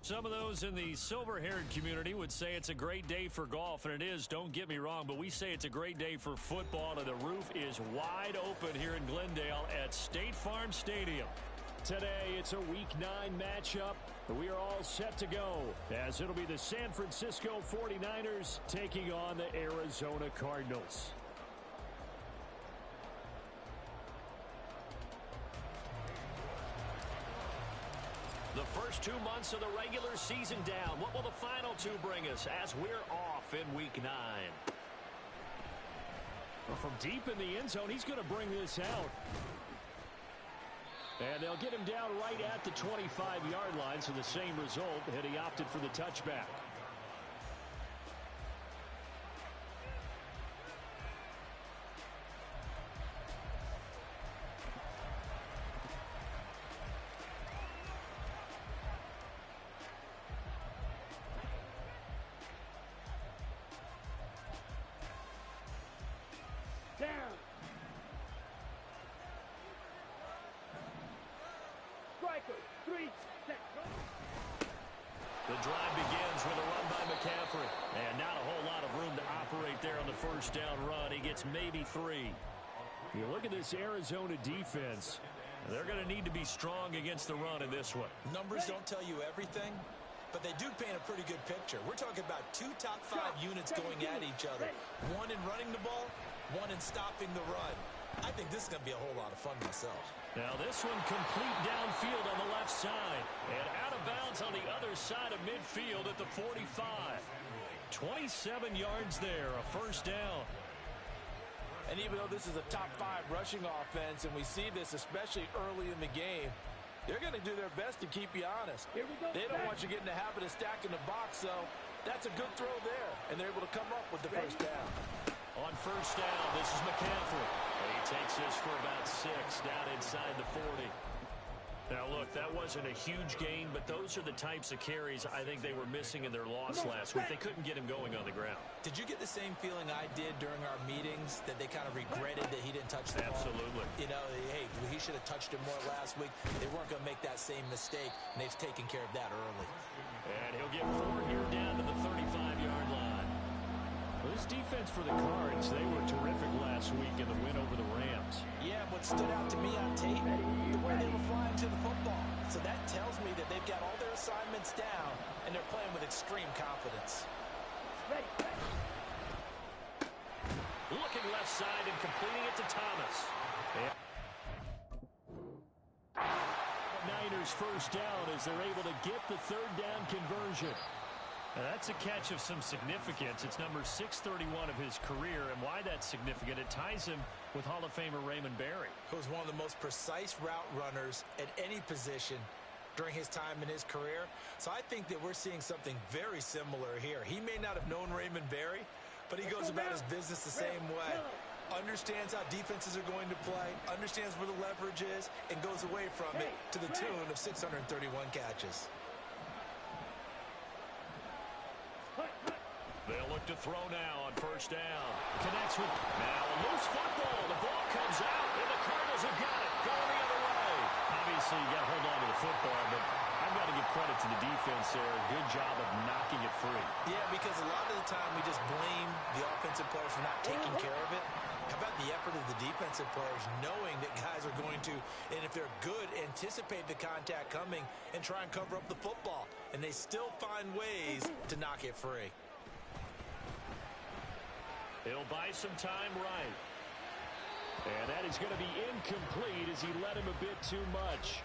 Some of those in the silver-haired community would say it's a great day for golf, and it is, don't get me wrong, but we say it's a great day for football, and the roof is wide open here in Glendale at State Farm Stadium. Today, it's a Week 9 matchup. We are all set to go, as it'll be the San Francisco 49ers taking on the Arizona Cardinals. The first 2 months of the regular season down. What will the final two bring us as we're off in Week 9? Well, from deep in the end zone, he's going to bring this out. And they'll get him down right at the 25-yard line, so the same result, and he opted for the touchback. Down. Striker, 3, set, go. The drive begins with a run by McCaffrey. And not a whole lot of room to operate there on the first down run. He gets maybe 3. You look at this Arizona defense. They're going to need to be strong against the run in this one. Numbers don't tell you everything, but they do paint a pretty good picture. We're talking about 2 top 5 units going at each other. One in running the ball, one in stopping the run. I think this is going to be a whole lot of fun myself. Now this one complete downfield on the left side. And out of bounds on the other side of midfield at the 45. 27 yards there, a first down. And even though this is a top 5 rushing offense, and we see this especially early in the game, they're going to do their best to keep you honest. Here we go. They don't want you getting the habit of stacking the box, so that's a good throw there. And they're able to come up with the first down. On first down, this is McCaffrey. And he takes this for about 6 down inside the 40. Now, look, that wasn't a huge gain, but those are the types of carries I think they were missing in their loss last week. They couldn't get him going on the ground. Did you get the same feeling I did during our meetings, that they kind of regretted that he didn't touch the ball? Absolutely. You know, hey, he should have touched it more last week. They weren't going to make that same mistake, and they've taken care of that early. And he'll get 4 here down to the 35-yard line. Well, this defense for the Cards, they were terrific last week in the win over the Rams. Yeah, what stood out to me on tape, the way they were flying to the football. So that tells me that they've got all their assignments down, and they're playing with extreme confidence. Ready. Looking left side and completing it to Thomas. Niners first down as they're able to get the third down conversion. Now that's a catch of some significance. It's number 631 of his career, and why that's significant, it ties him with Hall of Famer Raymond Berry. Who was one of the most precise route runners at any position during his time in his career. So I think that we're seeing something very similar here. He may not have known Raymond Berry, but he goes about his business the same way. Understands how defenses are going to play, understands where the leverage is, and goes away from it to the tune of 631 catches. They'll look to throw now on first down. Connects with now a loose football. The ball comes out, and the Cardinals have got it. Going the other way. Obviously, you got to hold on to the football, but I've got to give credit to the defense there. Good job of knocking it free. Yeah, because a lot of the time we just blame the offensive players for not taking care of it. How about the effort of the defensive players knowing that guys are going to, and if they're good, anticipate the contact coming and try and cover up the football. And they still find ways to knock it free. He'll buy some time right. And that is going to be incomplete as he led him a bit too much.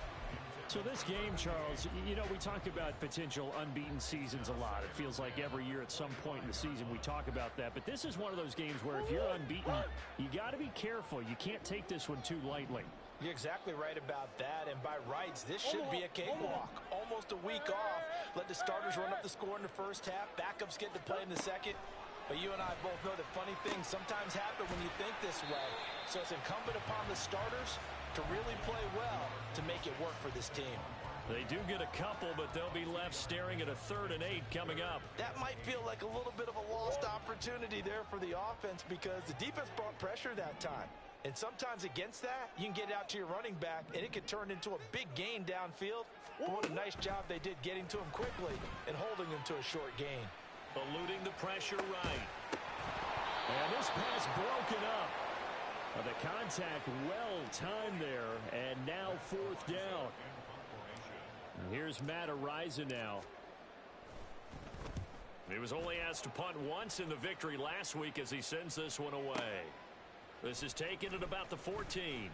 So this game, Charles, you know, we talk about potential unbeaten seasons a lot. It feels like every year at some point in the season we talk about that. But this is one of those games where if you're unbeaten, you got to be careful. You can't take this one too lightly. You're exactly right about that, and by rights, this should be a cakewalk. Almost a week off. Let the starters run up the score in the first half. Backups get to play in the second. But you and I both know that funny things sometimes happen when you think this way. So it's incumbent upon the starters to really play well to make it work for this team. They do get a couple, but they'll be left staring at a 3rd and 8 coming up. That might feel like a little bit of a lost opportunity there for the offense because the defense brought pressure that time. And sometimes against that, you can get out to your running back, and it could turn into a big gain downfield But what a nice job they did getting to him quickly and holding him to a short gain. Eluding the pressure right. And this pass broken up. The contact well timed there, and now fourth down. Here's Matt Araiza now. He was only asked to punt once in the victory last week as he sends this one away. This is taken at about the 14.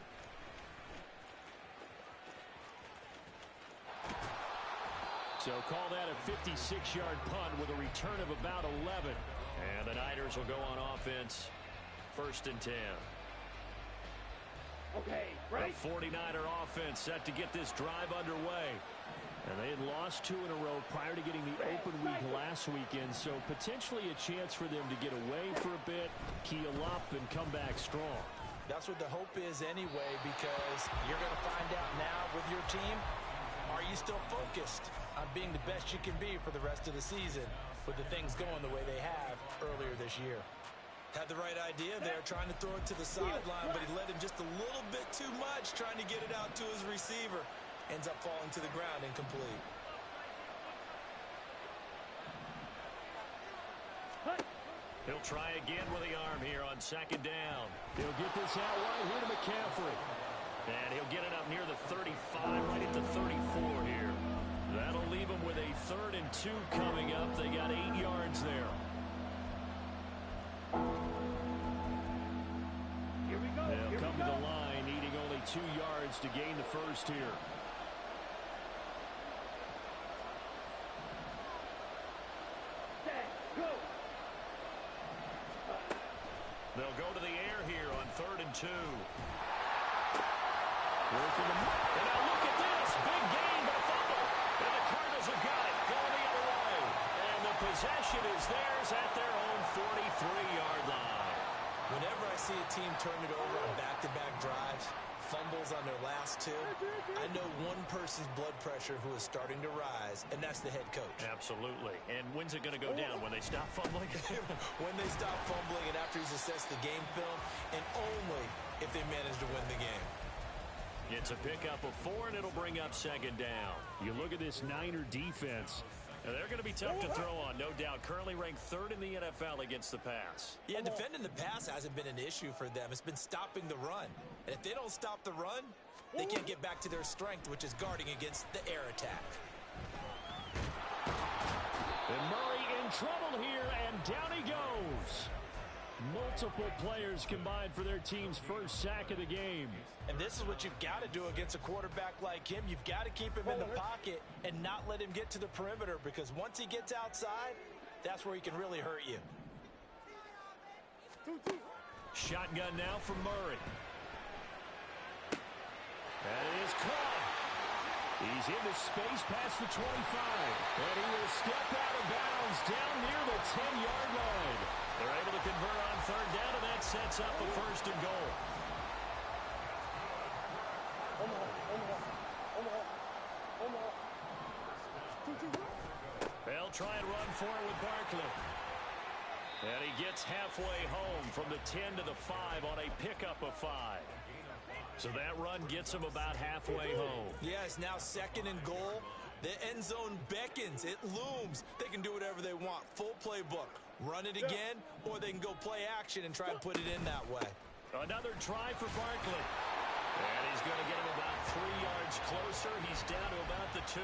So call that a 56-yard punt with a return of about 11. And the Niners will go on offense, 1st and 10. Okay, right. The 49er offense set to get this drive underway. And they had lost 2 in a row prior to getting the open week last weekend, so potentially a chance for them to get away for a bit, keel up, and come back strong. That's what the hope is anyway, because you're going to find out now with your team, are you still focused on being the best you can be for the rest of the season with the things going the way they have earlier this year? Had the right idea there, trying to throw it to the sideline, but he led him just a little bit too much, trying to get it out to his receiver. Ends up falling to the ground incomplete. He'll try again with the arm here on 2nd down. He'll get this out right here to McCaffrey. And he'll get it up near the 35, right at the 34 here. That'll leave him with a 3rd and 2 coming up. They got 8 yards there. Here we go. They'll come to the line, needing only 2 yards to gain the first here. They'll go to the air here on 3rd and 2. And now look at this. Big gain, but a fumble. And the Cardinals have got it. Going the other way. And the possession is theirs at their own 43-yard line. Whenever I see a team turn it over on back-to-back drives, fumbles on their last 2, I know one person's blood pressure who is starting to rise, and that's the head coach. Absolutely. And when's it going to go down? When they stop fumbling? When they stop fumbling and after he's assessed the game film, and only if they manage to win the game. It's a pickup of 4, and it'll bring up 2nd down. You look at this Niner defense. Now, they're going to be tough to throw on, no doubt. Currently ranked 3rd in the NFL against the pass. Yeah, defending the pass hasn't been an issue for them. It's been stopping the run. And if they don't stop the run, they can't get back to their strength, which is guarding against the air attack. And Murray in trouble here, and down he goes. Multiple players combined for their team's first sack of the game. And this is what you've got to do against a quarterback like him. You've got to keep him in the pocket and not let him get to the perimeter, because once he gets outside, that's where he can really hurt you. Shotgun now from Murray. That is caught. He's into space past the 25. And he will step out of bounds down near the 10-yard line. They're able to convert on 3rd down, and that sets up a 1st and goal. They'll try and run for it with Barkley. And he gets halfway home from the 10 to the 5 on a pickup of 5. So that run gets him about halfway home. Yeah, it's now 2nd and goal. The end zone beckons. It looms. They can do whatever they want. Full playbook. Run it again, or they can go play action and try and put it in that way. Another try for Barkley. And he's going to get him about 3 yards closer. He's down to about the 2.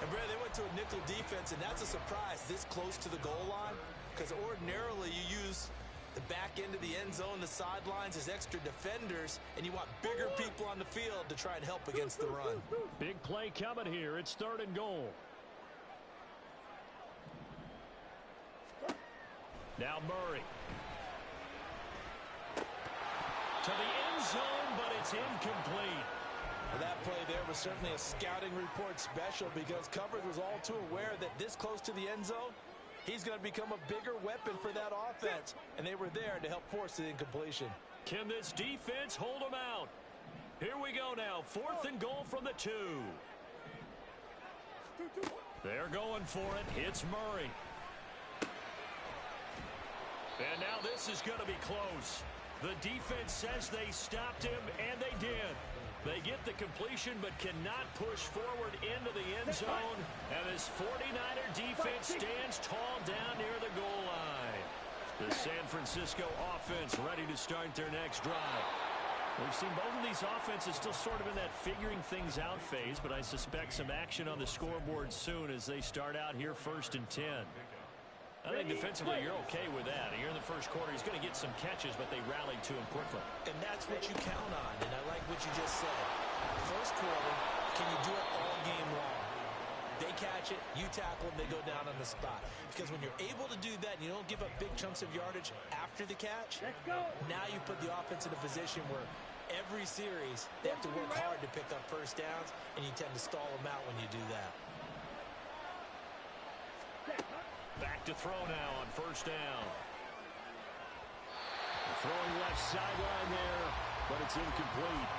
And, Brad, they went to a nickel defense, and that's a surprise this close to the goal line, because ordinarily you use the back end of the end zone, the sidelines as extra defenders, and you want bigger people on the field to try and help against the run. Big play coming here. It's 3rd and goal. Now Murray. To the end zone, but it's incomplete. Well, that play there was certainly a scouting report special, because coverage was all too aware that this close to the end zone, he's going to become a bigger weapon for that offense, and they were there to help force the incompletion. Can this defense hold them out? Here we go now. 4th and goal from the 2. They're going for it. It's Murray. And now this is going to be close. The defense says they stopped him, and they did. They get the completion but cannot push forward into the end zone. And this 49er defense stands tall down near the goal line. The San Francisco offense ready to start their next drive. We've seen both of these offenses still sort of in that figuring things out phase, but I suspect some action on the scoreboard soon as they start out here 1st and 10. I think defensively you're okay with that. Here in the first quarter, he's going to get some catches, but they rallied to him quickly. And that's what you count on, and I like what you just said. First quarter, can you do it all game long? They catch it, you tackle them, they go down on the spot. Because when you're able to do that and you don't give up big chunks of yardage after the catch, now you put the offense in a position where every series they have to work hard to pick up first downs, and you tend to stall them out when you do that. Back to throw now on first down. Throwing left sideline there, but it's incomplete.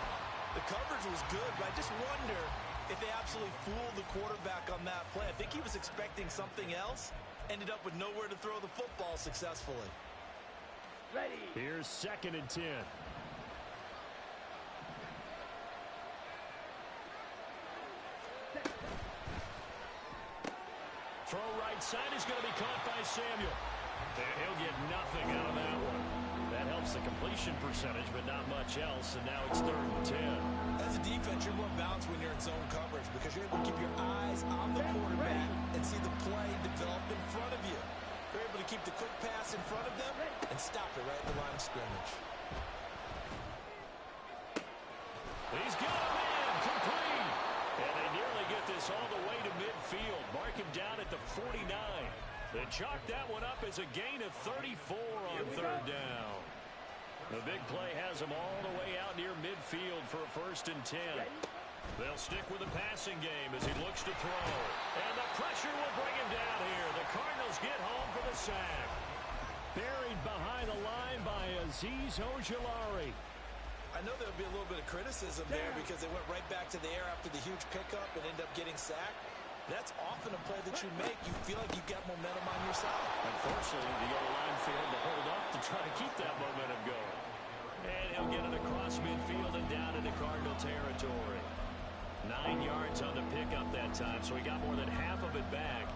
The coverage was good, but I just wonder if they absolutely fooled the quarterback on that play. I think he was expecting something else. Ended up with nowhere to throw the football successfully. Ready. Here's 2nd and 10. Throw right side is going to be caught by Samuel. And he'll get nothing out of that one. That helps the completion percentage, but not much else. And now it's 3rd and 10. As a defense, you're more balanced when you're in zone coverage because you're able to keep your eyes on the quarterback and see the play develop in front of you. You're able to keep the quick pass in front of them and stop it right at the line of scrimmage. He's got a man complete. And they nearly get this all the way to midfield. Mark him down at the 49. They chalk that one up as a gain of 34 on 3rd down. The big play has them all the way out near midfield for a 1st and 10. They'll stick with the passing game as he looks to throw. And the pressure will bring him down here. The Cardinals get home for the sack. Buried behind the line by Azeez Ojulari. I know there'll be a little bit of criticism there because they went right back to the air after the huge pickup and ended up getting sacked. That's often a play that you make. You feel like you've got momentum on your side. Unfortunately, the O-line failed to hold up to try to keep that momentum going. And he'll get it across midfield and down into Cardinal territory. 9 yards on the pickup that time, so he got more than half of it back.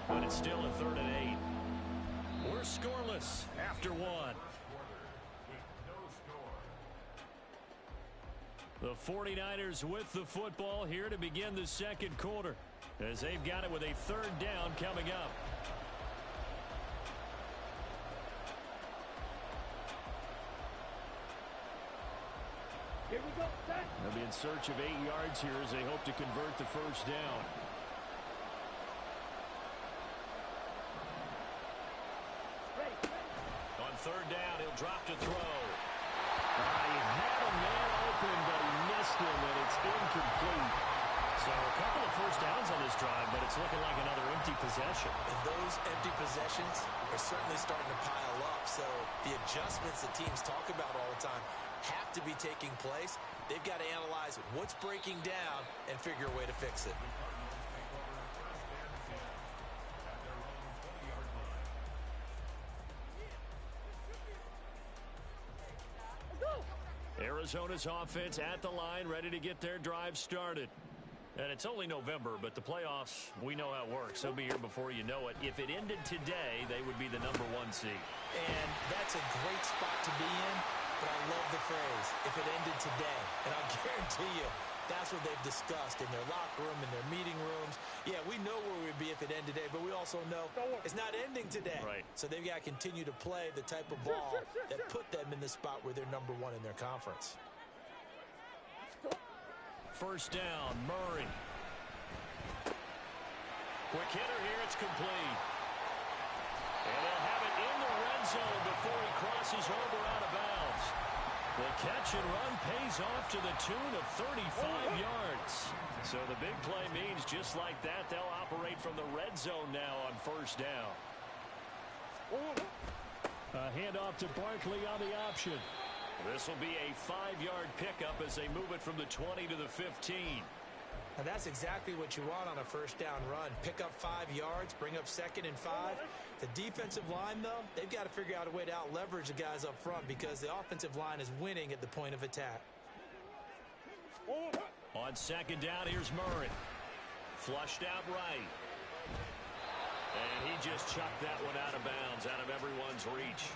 But it's still a 3rd and 8. We're scoreless after 1. The 49ers with the football here to begin the 2nd quarter, as they've got it with a 3rd down coming up. Here we go, set. They'll be in search of 8 yards here as they hope to convert the 1st down. Ready. On 3rd down, he'll drop to throw. He had a man open, but he missed him, and it's incomplete. So a couple of 1st downs on this drive, but it's looking like another empty possession. And those empty possessions are certainly starting to pile up. So the adjustments that teams talk about all the time have to be taking place. They've got to analyze what's breaking down and figure a way to fix it. Arizona's offense at the line, ready to get their drive started. And it's only November, but the playoffs, we know how it works. They'll be here before you know it. If it ended today, they would be the #1 seed. And that's a great spot to be in, but I love the phrase, if it ended today. And I'll guarantee you, that's what they've discussed in their locker room, in their meeting rooms. Yeah, we know where we'd be if it ended today, but we also know it's not ending today. Right. So they've got to continue to play the type of ball that put them in the spot where they're #1 in their conference. 1st down, Murray. Quick hitter here, it's complete. And they'll have it in the red zone before he crosses over out of bounds. The catch and run pays off to the tune of 35 yards. So the big play means just like that, they'll operate from the red zone now on 1st down. A handoff to Barkley on the option. This will be a 5-yard pickup as they move it from the 20 to the 15. And that's exactly what you want on a 1st down run. Pick up 5 yards, bring up 2nd and 5. The defensive line, though, they've got to figure out a way to out-leverage the guys up front because the offensive line is winning at the point of attack. On second down, here's Murray. Flushed out right. And he just chucked that one out of bounds, out of everyone's reach.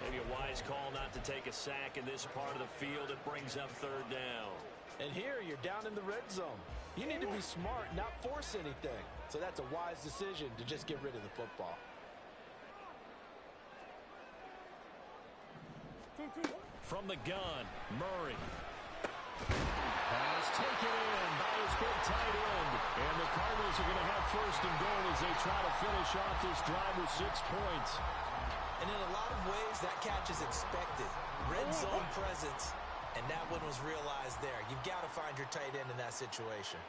Maybe a wise call not to take a sack in this part of the field. It brings up third down. And here you're down in the red zone. You need to be smart, not force anything. So that's a wise decision to just get rid of the football. From the gun, Murray. Pass taken in by his big tight end. And the Cardinals are going to have first and goal as they try to finish off this drive with 6 points. And in a lot of ways, that catch is expected. Red zone presence, and that one was realized there. You've got to find your tight end in that situation.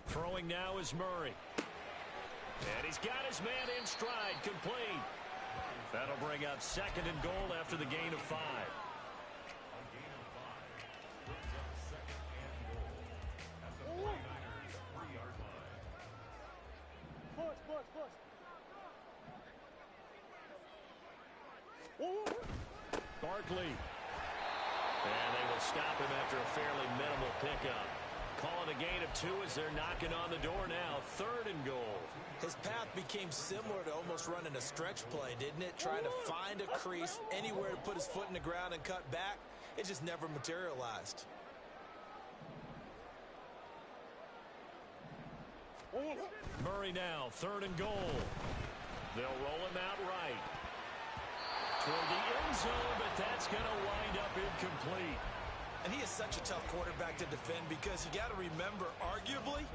Throwing now is Murray. And he's got his man in stride, complete. That'll bring up second and goal after the gain of 5. Barkley. And they will stop him after a fairly minimal pickup. Calling a gain of 2 as they're knocking on the door now. Third and goal. His path became similar to almost running a stretch play, didn't it? Trying to find a crease, anywhere to put his foot in the ground and cut back. It just never materialized. Murray now, third and goal. They'll roll him out right. Toward the end zone, but that's going to wind up incomplete. And he is such a tough quarterback to defend because you got to remember, arguably,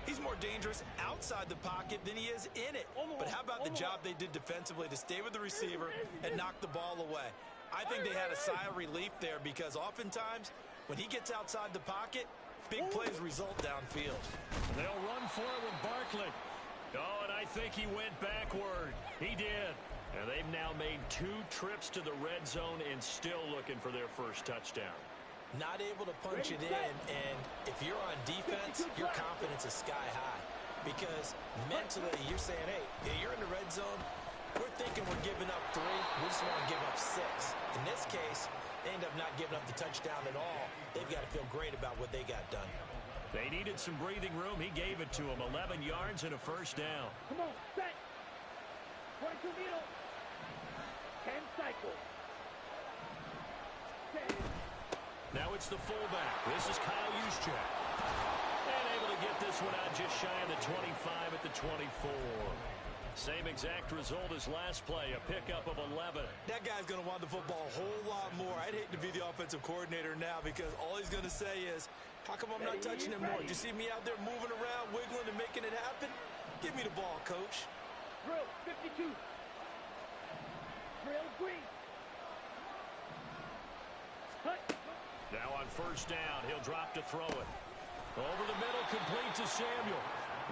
he's more dangerous outside the pocket than he is in it. But how about the job they did defensively to stay with the receiver and knock the ball away? I think they had a sigh of relief there because oftentimes when he gets outside the pocket, big plays result downfield. They'll run for it with Barkley. Oh, and I think he went backward. He did. And they've now made 2 trips to the red zone and still looking for their first touchdown. Not able to punch it in, and if you're on defense, your confidence is sky high. Because mentally, you're saying, hey, you're in the red zone. We're thinking we're giving up 3. We just want to give up 6. In this case, they end up not giving up the touchdown at all. They've got to feel great about what they got done. They needed some breathing room. He gave it to them. 11 yards and a first down. Come on, set. 1 to middle. 10 cycles. 10. Now it's the fullback. This is Kyle Juszczyk. And able to get this one out just shy of the 25 at the 24. Same exact result as last play, a pickup of 11. That guy's going to want the football a whole lot more. I'd hate to be the offensive coordinator now because all he's going to say is, how come I'm not touching it more? Do you see me out there moving around, wiggling, and making it happen? Give me the ball, coach. Drill 52. Drill green. Cut. Now on first down, he'll drop to throw it. Over the middle, complete to Samuel.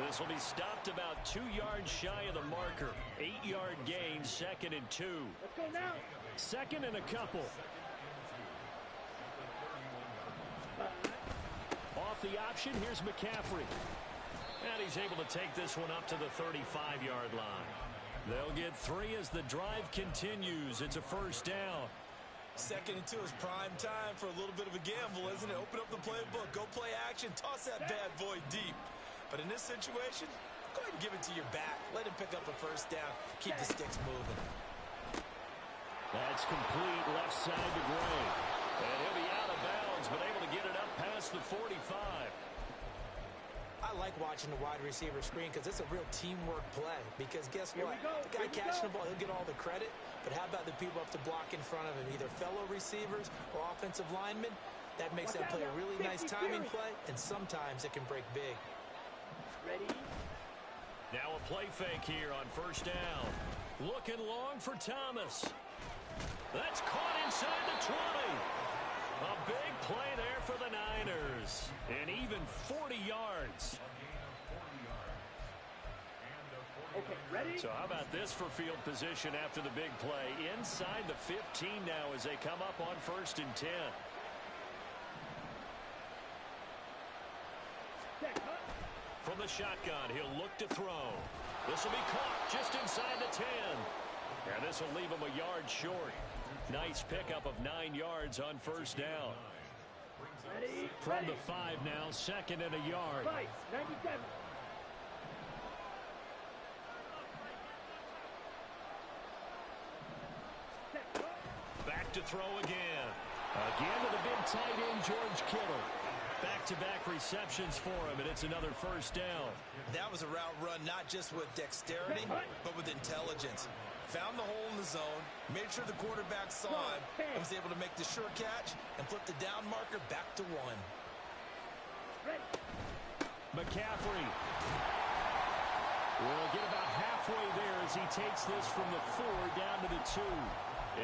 This will be stopped about 2 yards shy of the marker. 8-yard gain, second and 2. Let's go now. Second and a couple. Off the option, here's McCaffrey. And he's able to take this one up to the 35-yard line. They'll get 3 as the drive continues. It's a first down. Second and 2 is prime time for a little bit of a gamble, isn't it? Open up the playbook, go play action, toss that bad boy deep. But in this situation, go ahead and give it to your back. Let him pick up a first down. Keep the sticks moving. That's complete left side to Gray. And he'll be out of bounds, but able to get it up past the 45. I like watching the wide receiver screen because it's a real teamwork play. Because guess what? The guy catching the ball, he'll get all the credit. But how about the people up to block in front of him, either fellow receivers or offensive linemen? That makes that play a really nice timing play, and sometimes it can break big. Ready? Now a play fake here on first down. Looking long for Thomas. That's caught inside the 20. A big play there for the Niners. And even 40 yards. Okay, ready? So how about this for field position after the big play? Inside the 15 now as they come up on first and 10. From the shotgun, he'll look to throw. This will be caught just inside the 10. And this will leave him a yard short. Nice pickup of 9 yards on first down. Ready? From the 5 now, 2nd and a yard. 97. Back to throw again. Again to the big tight end, George Kittle. Back-to-back receptions for him, and it's another first down. That was a route run not just with dexterity, but with intelligence. Found the hole in the zone, made sure the quarterback saw him, and was able to make the sure catch and flip the down marker back to 1. McCaffrey will get about halfway there as he takes this from the 4 down to the 2.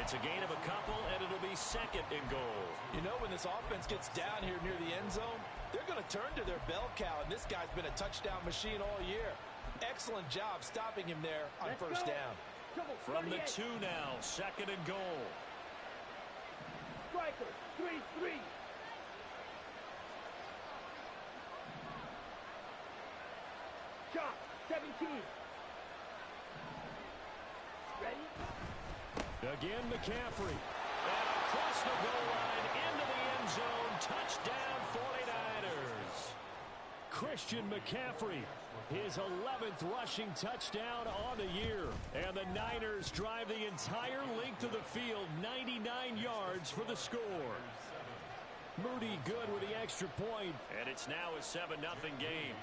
It's a gain of a couple, and it'll be 2nd and goal. You know, when this offense gets down here near the end zone, they're going to turn to their bell cow, and this guy's been a touchdown machine all year. Excellent job stopping him there on first down. From the 2 now, 2nd and goal. Striker, 3-3. Chop, 17. Ready? Again, McCaffrey. And across the goal line, into the end zone. Touchdown, 49ers. Christian McCaffrey, his 11th rushing touchdown on the year. And the Niners drive the entire length of the field, 99 yards for the score. Moody good with the extra point. And it's now a 7-0 game.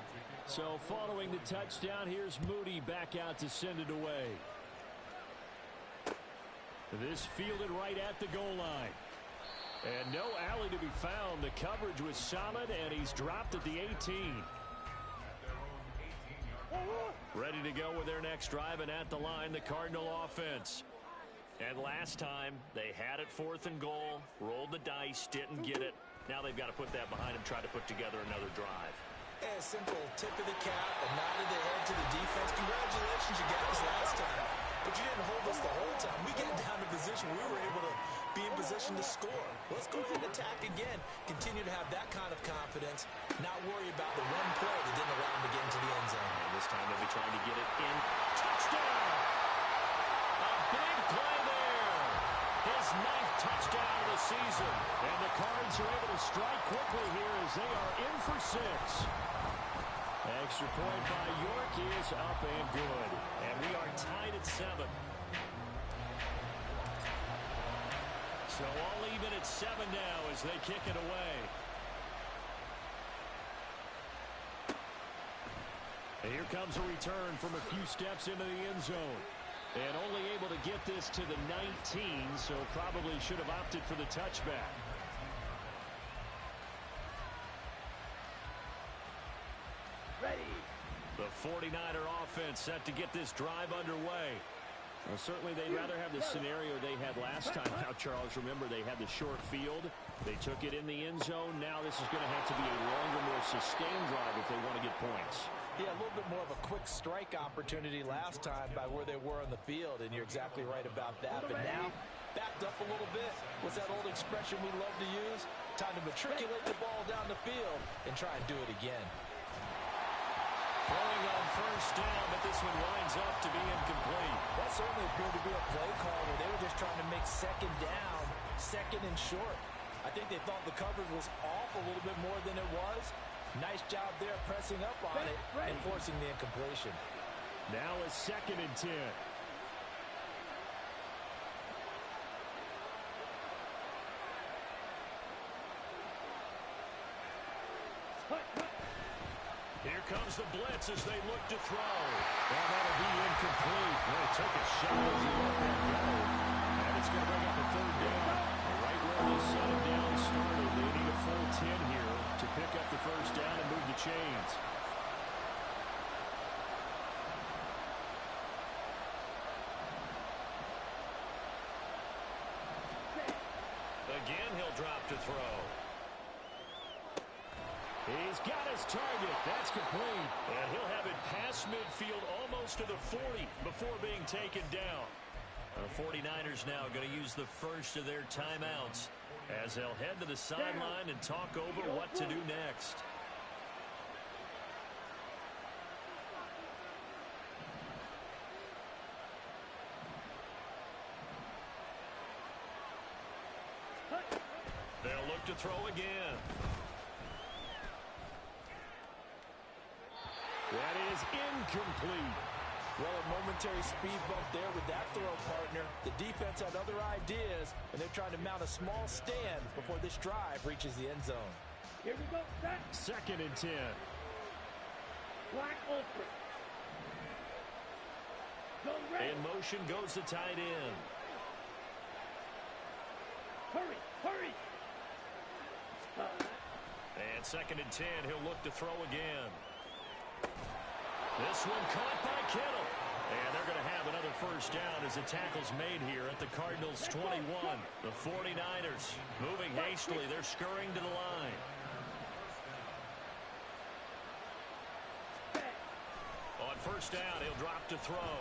So following the touchdown, here's Moody back out to send it away. This fielded right at the goal line. And no alley to be found. The coverage was solid, and he's dropped at the 18. Ready to go with their next drive, and at the line, the Cardinal offense. And last time, they had it 4th and goal, rolled the dice, didn't get it. Now they've got to put that behind them, try to put together another drive. A simple tip of the cap, a nod of the head to the defense. Congratulations, you got us last time. But you didn't hold us the whole time. We get down to position we were able to be in position to score. Let's go ahead and attack again. Continue to have that kind of confidence. Not worry about the one play that didn't allow them to get into the end zone. And this time they'll be trying to get it in. Touchdown! A big play there. His 9th touchdown of the season. And the Cards are able to strike quickly here as they are in for 6. Extra point by York is up and good. And we are tied at 7. So all even at 7 now as they kick it away. And here comes a return from a few steps into the end zone. And only able to get this to the 19, so probably should have opted for the touchback. Ready. The 49er offense set to get this drive underway. Well, certainly they'd rather have the scenario they had last time. Now, Charles, remember they had the short field. They took it in the end zone. Now this is going to have to be a longer, more sustained drive if they want to get points. Yeah, a little bit more of a quick strike opportunity last time by where they were on the field, and you're exactly right about that. But now, backed up a little bit. What's that old expression we love to use? Time to matriculate the ball down the field and try and do it again. Throwing on first down, but this one winds up to be incomplete. That certainly appeared to be a play call where they were just trying to make 2nd down, 2nd and short. I think they thought the coverage was off a little bit more than it was. Nice job there pressing up on it and forcing the incompletion. Now a 2nd and 10. Here comes the blitz as they look to throw. And that'll be incomplete. They took a shot as he let that go. And it's going to bring up a 3rd down. Right where they set him down started. They need a full 10 here to pick up the first down and move the chains. Again, he'll drop to throw. He's got his target. That's complete. And he'll have it past midfield almost to the 40 before being taken down. The 49ers now going to use the first of their timeouts as they'll head to the sideline and talk over what to do next. to throw again. That is incomplete. Well, a momentary speed bump there with that throw, partner. The defense had other ideas, and they're trying to mount a small stand before this drive reaches the end zone. Here we go, set. 2nd and 10. Black ultra. Zone ready. In motion goes the tight end. Hurry, hurry. And 2nd and 10, he'll look to throw again. This one caught by Kittle. And they're going to have another first down as the tackle's made here at the Cardinals' 21. The 49ers moving hastily. They're scurrying to the line. On first down, he'll drop to throw.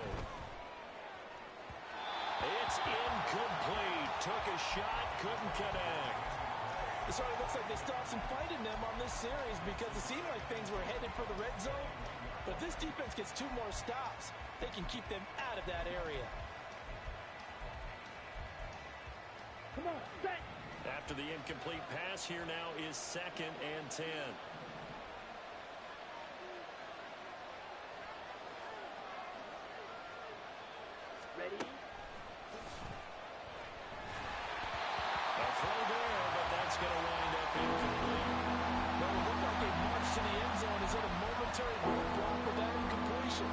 It's incomplete. Took a shot, couldn't connect. It sort of looks like they still have some fight in them on this series because it seemed like things were headed for the red zone. But if this defense gets 2 more stops, they can keep them out of that area. Come on, set. After the incomplete pass, here now is 2nd and 10. Ready. A throw there, but that's going to wind up incomplete. Well, it looked like they marched to the end zone. Is it a momentary roadblock with that incompletion?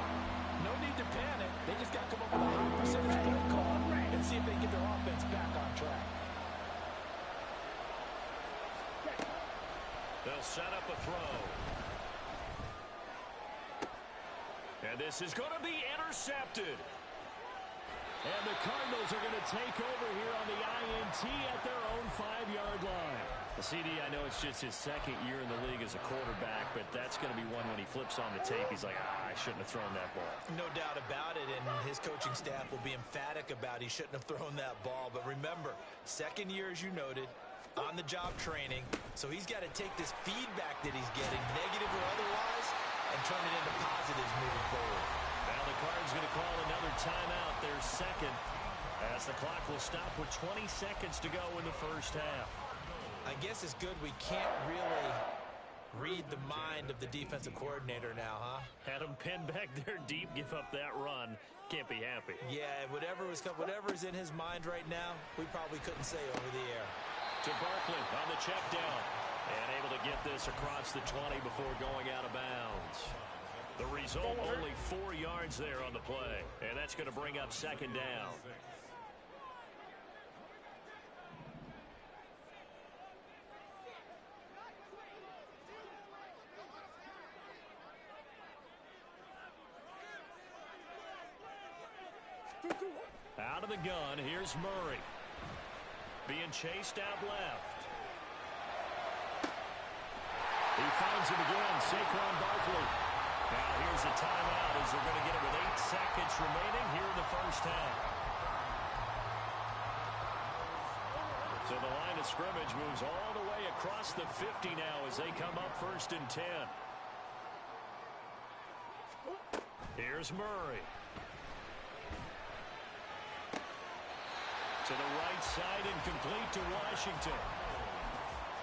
No need to panic. They just got to come up with a high percentage play call and see if they can get their offense back on track. They'll set up a throw. And this is going to be intercepted. And the Cardinals are going to take over here on the INT at their own 5-yard line. The CD, I know it's just his 2nd year in the league as a quarterback, but that's going to be one when he flips on the tape. He's like, I shouldn't have thrown that ball. No doubt about it, and his coaching staff will be emphatic about he shouldn't have thrown that ball. But remember, 2nd year, as you noted, on-the-job training, so he's got to take this feedback that he's getting, negative or otherwise, and turn it into positives moving forward. Now the Cards going to call another timeout, their 2nd, as the clock will stop with 20 seconds to go in the first half. I guess it's good we can't really read the mind of the defensive coordinator now, huh? Had him pinned back there deep, give up that run. Can't be happy. Yeah, whatever's in his mind right now, we probably couldn't say over the air. To Barkley on the check down. And able to get this across the 20 before going out of bounds. The result, only 4 yards there on the play. And that's going to bring up 2nd down. Out of the gun, here's Murray. Being chased out left. He finds him again, Saquon Barkley. Now here's a timeout as they're going to get it with 8 seconds remaining here in the first half. So the line of scrimmage moves all the way across the 50 now as they come up 1st and 10. Here's Murray. To the right side and complete to Washington.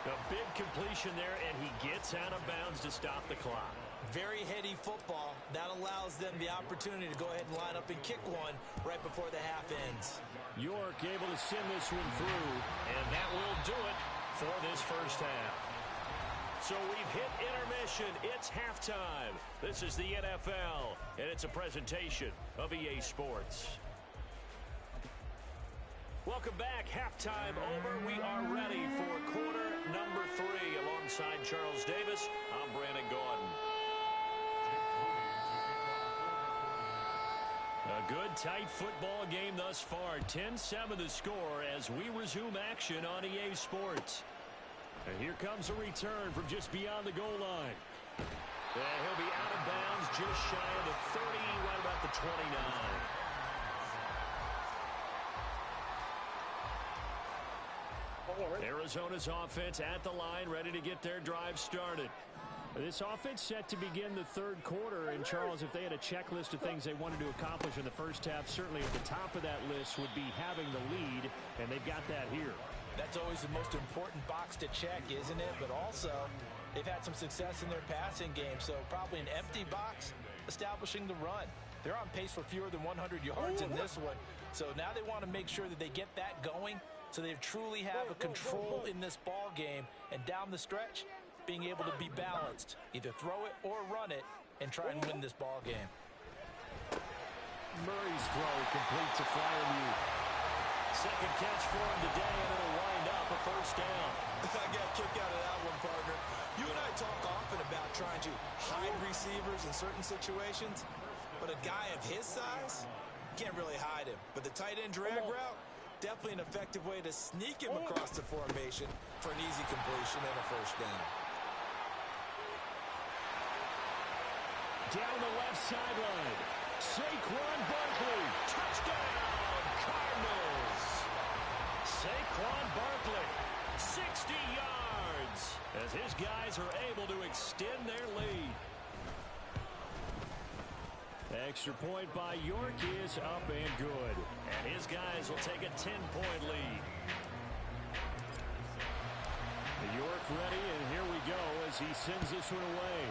A big completion there, and he gets out of bounds to stop the clock. Very heady football. That allows them the opportunity to go ahead and line up and kick one right before the half ends. York able to send this one through. And that will do it for this first half. So we've hit intermission. It's halftime. This is the NFL, and it's a presentation of EA Sports. Welcome back. Halftime over. We are ready for quarter number 3. Alongside Charles Davis, I'm Brandon Gordon. A good, tight football game thus far. 10-7 the score as we resume action on EA Sports. And here comes a return from just beyond the goal line. And he'll be out of bounds just shy of the 30, right about the 29. Arizona's offense at the line, ready to get their drive started. This offense set to begin the 3rd quarter, and Charles, if they had a checklist of things they wanted to accomplish in the first half, certainly at the top of that list would be having the lead, and they've got that here. That's always the most important box to check, isn't it? But also, they've had some success in their passing game, so probably an empty box establishing the run. They're on pace for fewer than 100 yards in this one, so now they want to make sure that they get that going so they truly have a control in this ball game, and down the stretch, being able to be balanced, either throw it or run it, and try and win this ball game. Murray's throw complete to Freiermuth. Second catch for him today, and it'll wind up a first down. I got a kick out of that one, partner. You and I talk often about trying to hide receivers in certain situations, but a guy of his size, can't really hide him. But the tight end drag route, definitely an effective way to sneak him across the formation for an easy completion and a first down. Down the left sideline, Saquon Barkley, touchdown, Cardinals. Saquon Barkley, 60 yards, as his guys are able to extend their lead. Extra point by York is up and good. And his guys will take a 10-point lead. York ready, and here we go as he sends this one away.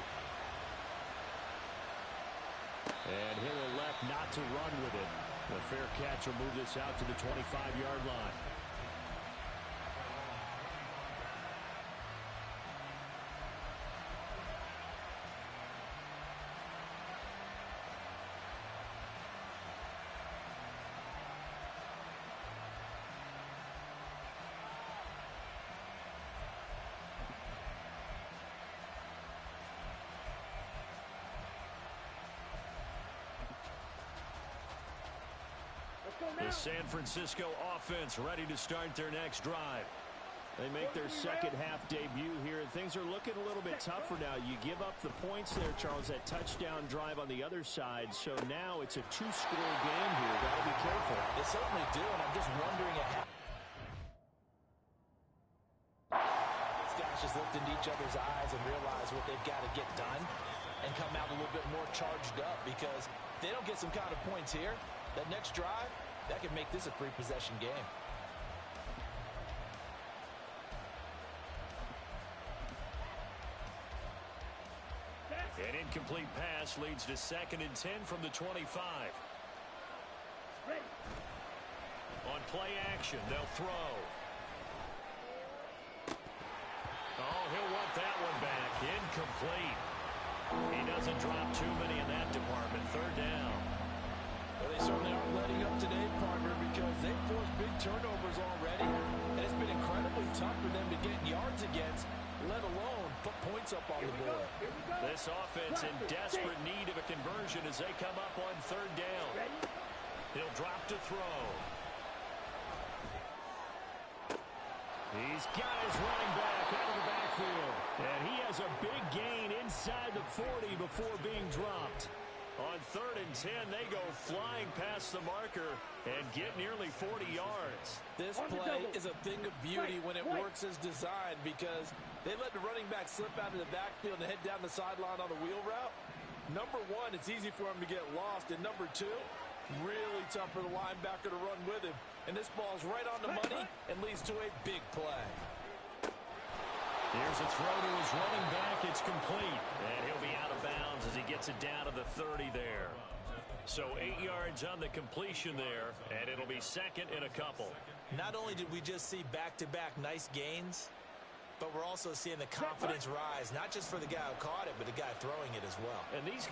And he'll elect not to run with it. The fair catch will move this out to the 25-yard line. The San Francisco offense ready to start their next drive. They make their second half debut here. Things are looking a little bit tougher now. You give up the points there, Charles, that touchdown drive on the other side. So now it's a two-score game here. Got to be careful. They certainly do, and I'm just wondering these guys just looked into each other's eyes and realize what they've got to get done and come out a little bit more charged up, because if they don't get some kind of points here, that next drive, that could make this a three-possession game. An incomplete pass leads to 2nd and 10 from the 25. On play action, they'll throw. Oh, he'll want that one back. Incomplete. He doesn't drop too many in that department. 3rd down. Well, they certainly aren't letting up today, partner, because they've forced big turnovers already, and it's been incredibly tough for them to get yards against, let alone put points up on the board. This offense in desperate need of a conversion as they come up on 3rd down. He'll drop to throw. He's got his running back out of the backfield, and he has a big gain inside the 40 before being dropped. On 3rd and 10, they go flying past the marker and get nearly 40 yards. This play is a thing of beauty when it works as designed, because they let the running back slip out of the backfield and head down the sideline on a wheel route. Number one, it's easy for him to get lost. And number two, really tough for the linebacker to run with him. And this ball's right on the money and leads to a big play. Here's a throw to his running back. It's complete. And he'll be out of bounds as he gets it down to the 30 there. So 8 yards on the completion there, and it'll be 2nd and a couple. Not only did we just see back-to-back nice gains, but we're also seeing the confidence rise, not just for the guy who caught it, but the guy throwing it as well. And these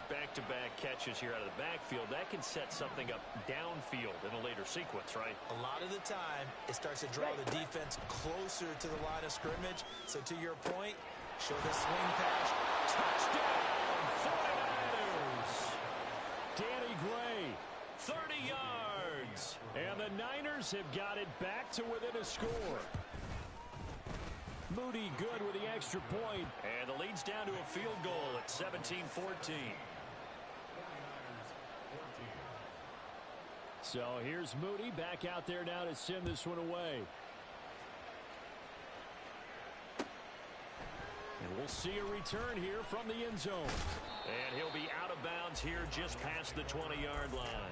back-to-back catches here out of the backfield, that can set something up downfield in a later sequence, right? A lot of the time, it starts to draw the defense closer to the line of scrimmage. So to your point, show the swing pass. Touchdown, 49ers! Danny Gray, 30 yards. And the Niners have got it back to within a score. Moody good with the extra point. And the lead's down to a field goal at 17-14. So here's Moody back out there now to send this one away. And we'll see a return here from the end zone. And he'll be out of bounds here just past the 20-yard line.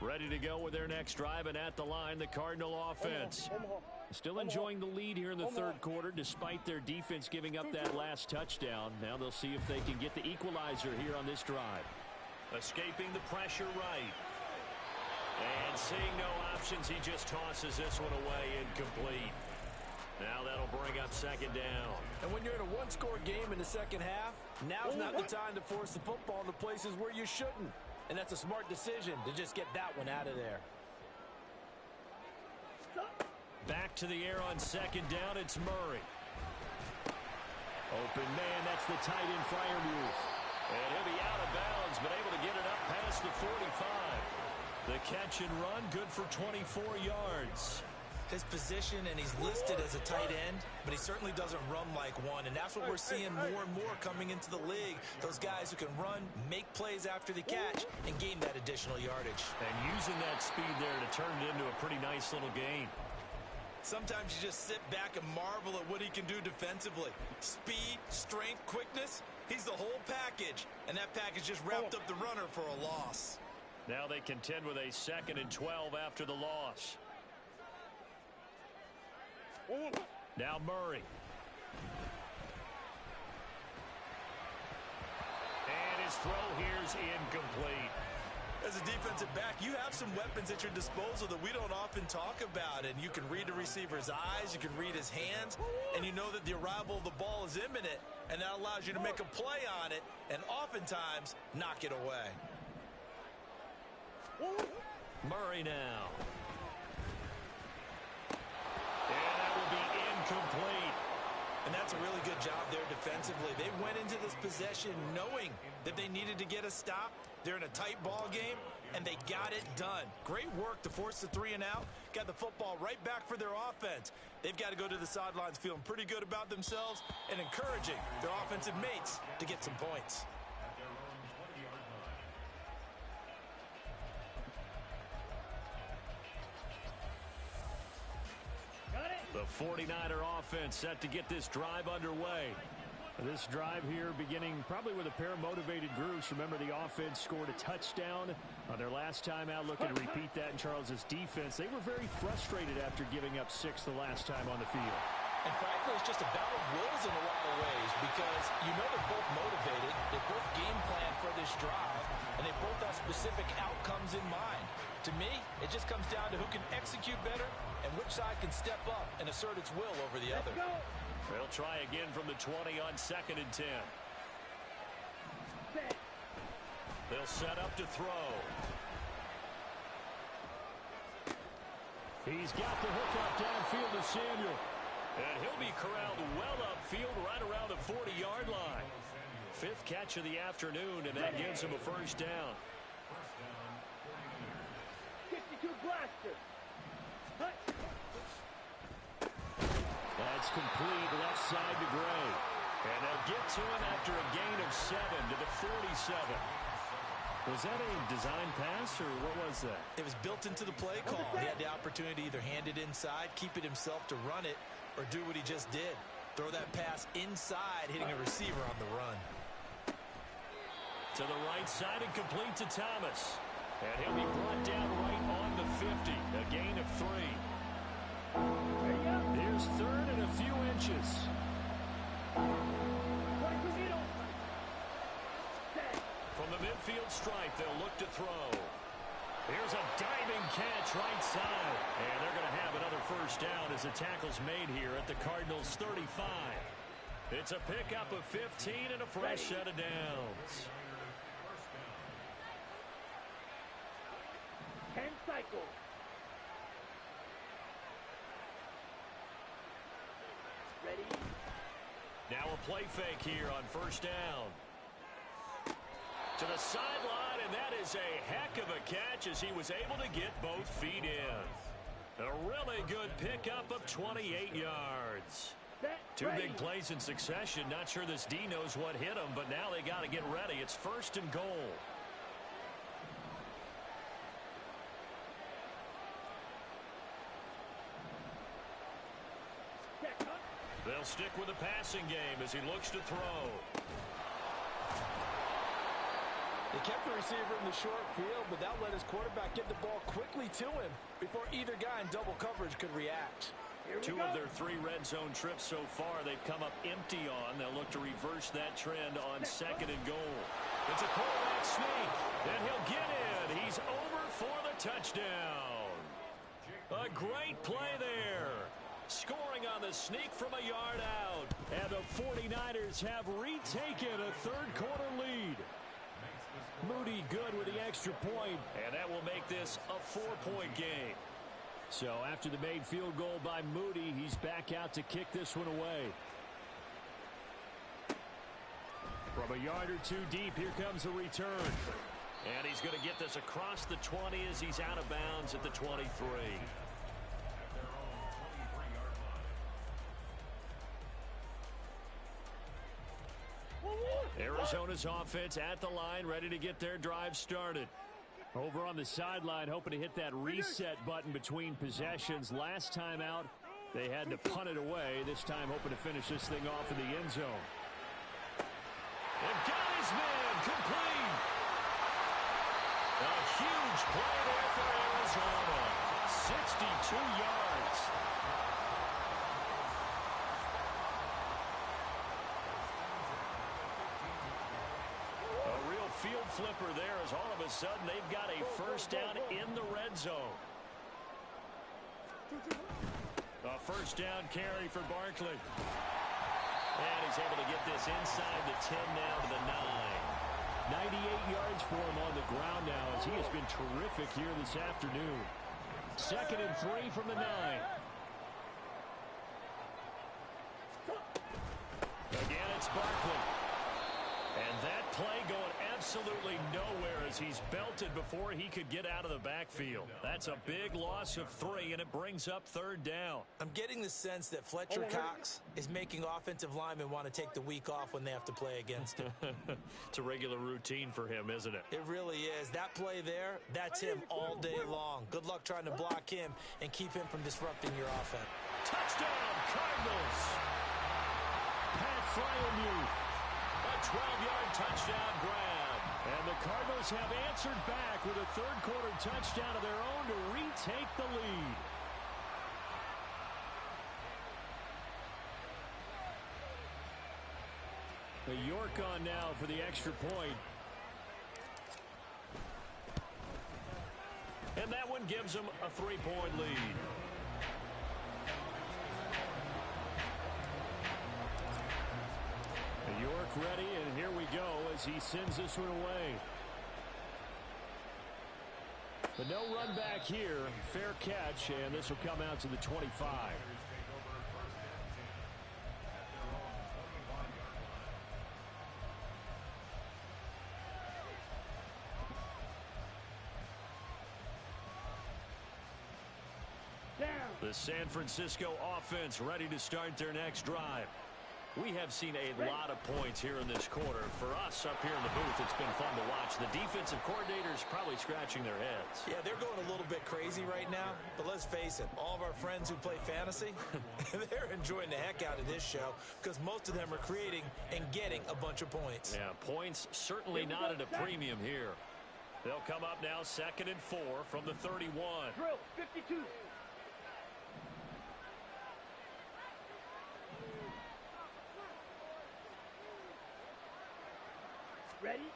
Ready to go with their next drive, and at the line, the Cardinal offense. Still enjoying the lead here in the third quarter, despite their defense giving up that last touchdown. Now they'll see if they can get the equalizer here on this drive. Escaping the pressure right. And seeing no options, he just tosses this one away incomplete. Now that'll bring up second down. And when you're in a one-score game in the second half, now's not the time to force the football into places where you shouldn't. And that's a smart decision to just get that one out of there. Back to the air on second down, it's Murray. Open man, that's the tight end Freiermuth. And he'll be out of bounds, but able to get it up past the 45. The catch and run, good for 24 yards. His position, and he's listed as a tight end, but he certainly doesn't run like one, and that's what we're seeing more and more coming into the league. Those guys who can run, make plays after the catch, and gain that additional yardage. And using that speed there to turn it into a pretty nice little gain. Sometimes you just sit back and marvel at what he can do defensively. Speed, strength, quickness, he's the whole package, and that package just wrapped up the runner for a loss. Now they contend with a 2nd and 12 after the loss. Now Murray. And his throw here's incomplete. As a defensive back, you have some weapons at your disposal that we don't often talk about. And you can read the receiver's eyes, you can read his hands, and you know that the arrival of the ball is imminent. And that allows you to make a play on it and oftentimes knock it away. Murray now. And that will be incomplete. And that's a really good job there defensively. They went into this possession knowing that they needed to get a stop. They're in a tight ball game, and they got it done. Great work to force the 3 and out. Got the football right back for their offense. They've got to go to the sidelines feeling pretty good about themselves and encouraging their offensive mates to get some points. The 49er offense set to get this drive underway. This drive here beginning probably with a pair of motivated groups. Remember, the offense scored a touchdown on their last time out, looking to repeat that in Charles's defense. They were very frustrated after giving up 6 the last time on the field. And frankly, it's just a battle of wills in a lot of ways because you know they're both motivated, they both game plan for this drive, and they both have specific outcomes in mind. To me, it just comes down to who can execute better and which side can step up and assert its will over the other. They'll try again from the 20 on 2nd and 10. They'll set up to throw. He's got the hook up downfield to Samuel. And he'll be corralled well upfield right around the 40-yard line. 5th catch of the afternoon, and that gives him a first down. 52 blaster. That's complete left side to Gray. And they'll get to him after a gain of 7 to the 47. Was that a design pass, or what was that? It was built into the play call. He had the opportunity to either hand it inside, keep it himself to run it, or do what he just did. Throw that pass inside, hitting a receiver on the run. To the right side and complete to Thomas. And he'll be brought down right on the 50. A gain of 3. Here's 3rd and a few inches. From the midfield stripe, they'll look to throw. Here's a diving catch right side. And they're going to have another first down as the tackle's made here at the Cardinals' 35. It's a pickup of 15 and a fresh set of downs. 10 cycles. Ready? Now a play fake here on first down. To the sideline, and that is a heck of a catch as he was able to get both feet in. A really good pickup of 28 yards. Two big plays in succession. Not sure this D knows what hit him, but now they got to get ready. It's 1st and goal. They'll stick with the passing game as he looks to throw. They kept the receiver in the short field, but that let his quarterback get the ball quickly to him before either guy in double coverage could react. Two of their 3 red zone trips so far they've come up empty on. They'll look to reverse that trend on 2nd and goal. It's a quarterback sneak, and he'll get in. He's over for the touchdown. A great play there. Scoring on the sneak from a yard out. And the 49ers have retaken a third-quarter lead. Moody good with the extra point, and that will make this a 4-point game. So after the made field goal by Moody, he's back out to kick this one away. From a yard or 2 deep, here comes the return. And he's going to get this across the 20 as he's out of bounds at the 23. Arizona's offense at the line, ready to get their drive started. Over on the sideline, hoping to hit that reset button between possessions. Last time out, they had to punt it away. This time, hoping to finish this thing off in the end zone. And got his man complete. A huge play there for Arizona. 62 yards. Field flipper there as all of a sudden they've got a first down in the red zone. A first down carry for Barkley. And he's able to get this inside the 10 now to the 9. 98 yards for him on the ground now as he has been terrific here this afternoon. 2nd and 3 from the 9. Again, it's Barkley. And that play going absolutely nowhere as he's belted before he could get out of the backfield. That's a big loss of 3, and it brings up 3rd down. I'm getting the sense that Fletcher Cox is making offensive linemen want to take the week off when they have to play against him. It's a regular routine for him, isn't it? It really is. That play there, that's him all day long. Good luck trying to block him and keep him from disrupting your offense. Touchdown, Cardinals! Pat Fryermuth. A 12-yard touchdown grab. And the Cardinals have answered back with a third-quarter touchdown of their own to retake the lead. The York on now for the extra point. And that one gives them a 3-point lead. York ready, and here we go as he sends this one away. But no run back here. Fair catch, and this will come out to the 25. The San Francisco offense ready to start their next drive. We have seen a lot of points here in this quarter. For us up here in the booth, it's been fun to watch. The defensive coordinators probably scratching their heads. Yeah, they're going a little bit crazy right now. But let's face it, all of our friends who play fantasy, they're enjoying the heck out of this show because most of them are creating and getting a bunch of points. Yeah, points certainly not at a premium here. They'll come up now 2nd and 4 from the 31. Drill, 52. Ready?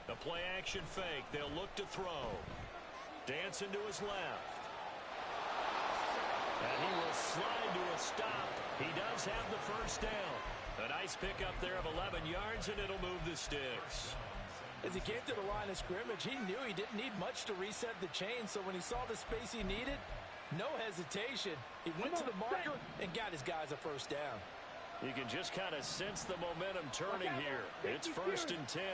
The play action fake. They'll look to throw. Dancing to his left. And he will slide to a stop. He does have the first down. A nice pickup there of 11 yards, and it'll move the sticks. As he came to the line of scrimmage, he knew he didn't need much to reset the chain, so when he saw the space he needed, no hesitation. He went to the marker and got his guys a first down. You can just kind of sense the momentum turning here. It's 1st and 10.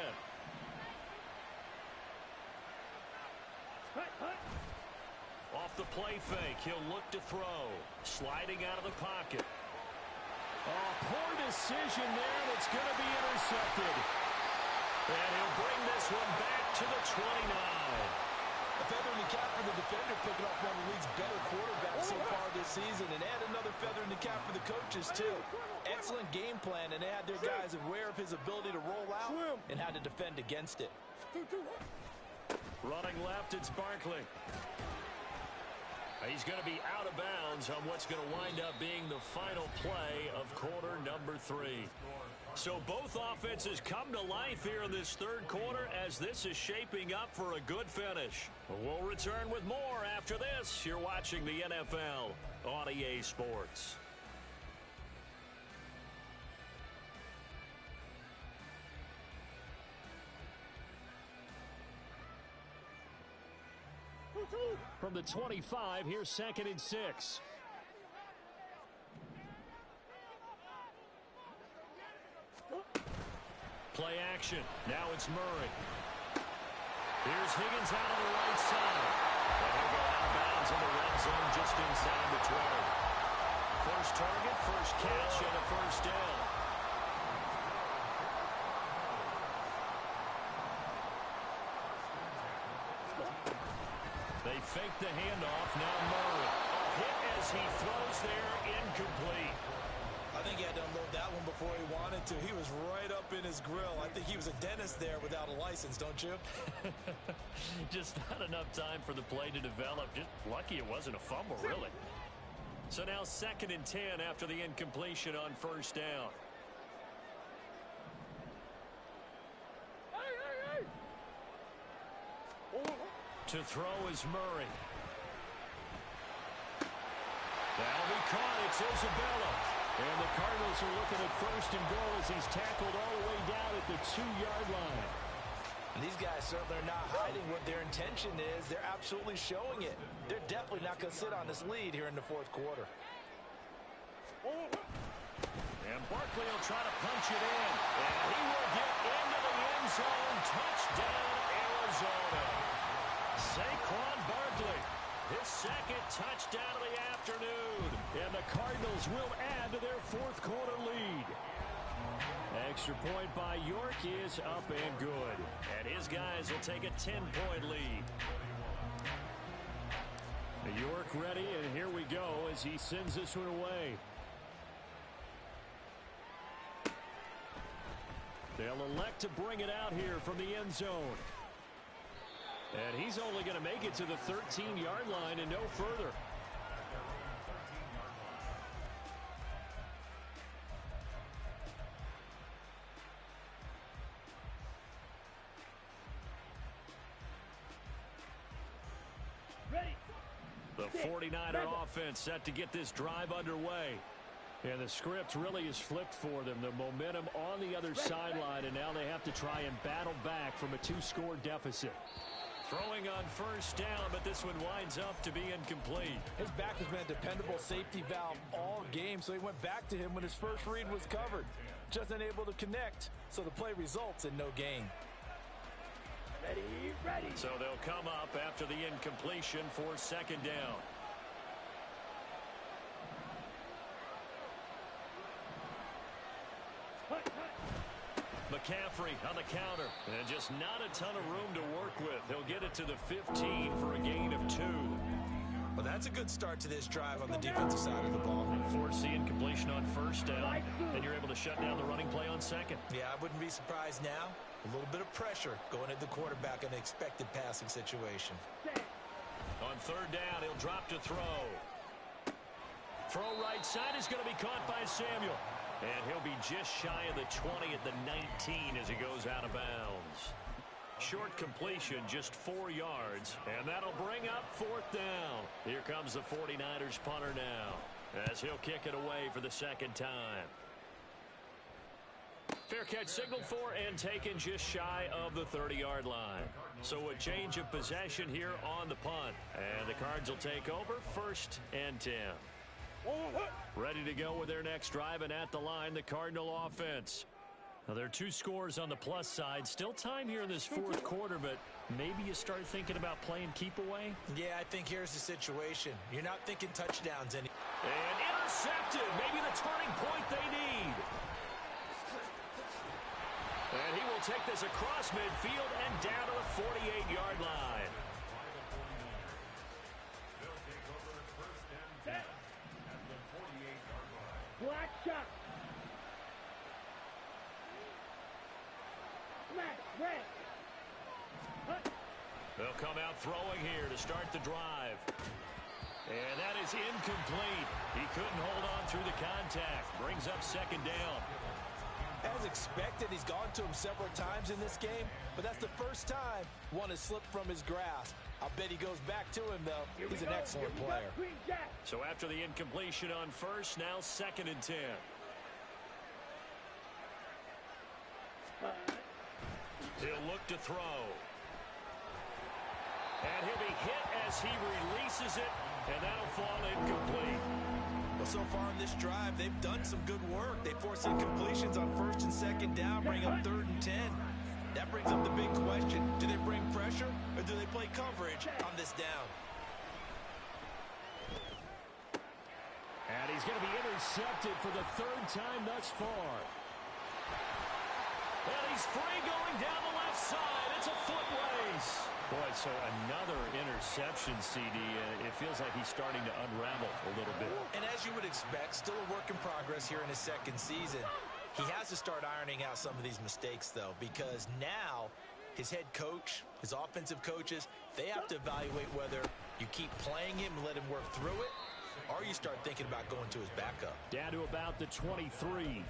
Off the play fake, he'll look to throw. Sliding out of the pocket. Oh, poor decision there, and it's going to be intercepted. And he'll bring this one back to the 29. A feather in the cap for the defender, picking off one of the league's better quarterbacks so far this season. And add another feather in the cap for the coaches, too. Excellent game plan, and they had their guys aware of his ability to roll out and how to defend against it. Running left, it's Barkley. He's going to be out of bounds on what's going to wind up being the final play of quarter number 3. So both offenses come to life here in this third quarter as this is shaping up for a good finish. We'll return with more after this. You're watching the NFL on EA Sports. From the 25, here's 2nd and 6. Play action. Now it's Murray. Here's Higgins out on the right side. And he'll go out of bounds in the red zone just inside the 20. First target, first catch, and a first down. They fake the handoff. Now Murray. A hit as he throws there, incomplete. I think he had to unload that one before he wanted to. He was right up in his grill. I think he was a dentist there without a license, don't you? Just not enough time for the play to develop. Just lucky it wasn't a fumble, really. So now 2nd and 10 after the incompletion on first down. To throw is Murray. That'll be caught. It's Isabella. And the Cardinals are looking at 1st and goal as he's tackled all the way down at the 2-yard line. And these guys certainly are not hiding what their intention is. They're absolutely showing it. They're definitely not going to sit on this lead here in the 4th quarter. And Barkley will try to punch it in. And he will get into the end zone. Touchdown, Arizona. Saquon Barkley, his 2nd touchdown of the afternoon. And the Cardinals will add to their 4th quarter lead. Extra point by York is up and good. And his guys will take a 10-point lead. York ready, and here we go as he sends this one away. They'll elect to bring it out here from the end zone. And he's only going to make it to the 13-yard line and no further. The 49er offense set to get this drive underway. And the script really is flipped for them. The momentum on the other sideline, and now they have to try and battle back from a 2-score deficit. Throwing on first down, but this one winds up to be incomplete. His back has been a dependable safety valve all game, so he went back to him when his first read was covered. Just unable to connect, so the play results in no gain. Ready. So they'll come up after the incompletion for 2nd down. McCaffrey on the counter. And just not a ton of room to work with. He'll get it to the 15 for a gain of 2. Well, that's a good start to this drive on the defensive side of the ball. Force the incompletion on first down. Then you're able to shut down the running play on 2nd. Yeah, I wouldn't be surprised now. A little bit of pressure going at the quarterback in an expected passing situation. On 3rd down, he'll drop to throw. Throw right side is going to be caught by Samuel. And he'll be just shy of the 20 at the 19 as he goes out of bounds. Short completion, just 4 yards. And that'll bring up 4th down. Here comes the 49ers punter now, as he'll kick it away for the 2nd time. Fair catch signaled for and taken just shy of the 30-yard line. So a change of possession here on the punt. And the Cards will take over 1st and 10. Ready to go with their next drive, and at the line, the Cardinal offense. Now, there are 2 scores on the plus side. Still time here in this 4th quarter, but maybe you start thinking about playing keep away? Yeah, I think here's the situation. You're not thinking touchdowns anymore. And intercepted. Maybe the turning point they need. And he will take this across midfield and down to the 48-yard line. Shot. Smash. Red. Hut. They'll come out throwing here to start the drive. And that is incomplete. He couldn't hold on through the contact. Brings up second down. As expected, he's gone to him several times in this game, but that's the first time one has slipped from his grasp. I'll bet he goes back to him, though. He's an excellent player. So after the incompletion on first, now 2nd and 10. He'll look to throw. And he'll be hit as he releases it, and that'll fall incomplete. Well, so far in this drive, they've done some good work. They force incompletions on 1st and 2nd down, bring up 3rd and 10. That brings up the big question. Do they bring pressure, or do they play coverage on this down? And he's going to be intercepted for the 3rd time thus far. And he's free going down the left side. It's a foot race. Boy, so another interception, CD. It feels like he's starting to unravel a little bit. And as you would expect, still a work in progress here in his 2nd season. He has to start ironing out some of these mistakes, though, because now his head coach, his offensive coaches, they have to evaluate whether you keep playing him and let him work through it, or you start thinking about going to his backup. Down to about the 23.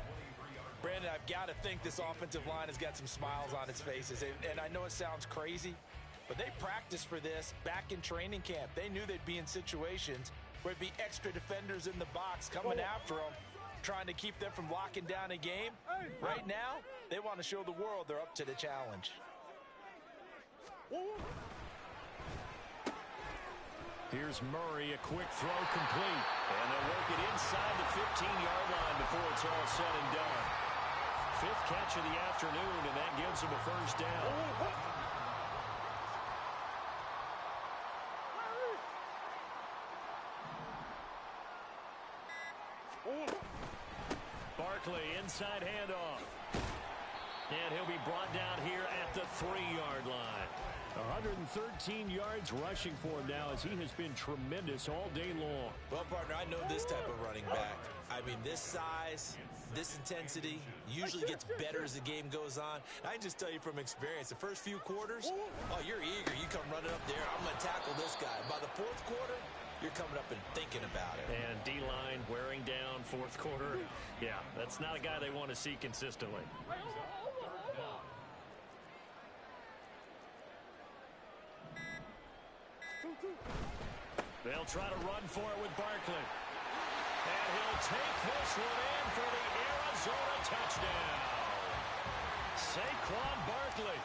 Brandon, I've got to think this offensive line has got some smiles on its faces. And I know it sounds crazy, but they practiced for this back in training camp. They knew they'd be in situations where it'd be extra defenders in the box coming after them, trying to keep them from locking down a game. Right now, they want to show the world they're up to the challenge. Here's Murray, a quick throw complete. And they'll work it inside the 15-yard line before it's all said and done. 5th catch of the afternoon, and that gives him a 1st down. Barkley, inside handoff. And he'll be brought down here at the 3-yard line. 113 yards rushing for him now, as he has been tremendous all day long. Well, partner, I know this type of running back. I mean, this size, this intensity usually gets better as the game goes on. I can just tell you from experience, the first few quarters, oh, you're eager. You come running up there, I'm going to tackle this guy. By the 4th quarter, you're coming up and thinking about it. And D-line wearing down 4th quarter. Yeah, that's not a guy they want to see consistently. They'll try to run for it with Barkley. And he'll take this one in for the Arizona touchdown. Saquon Barkley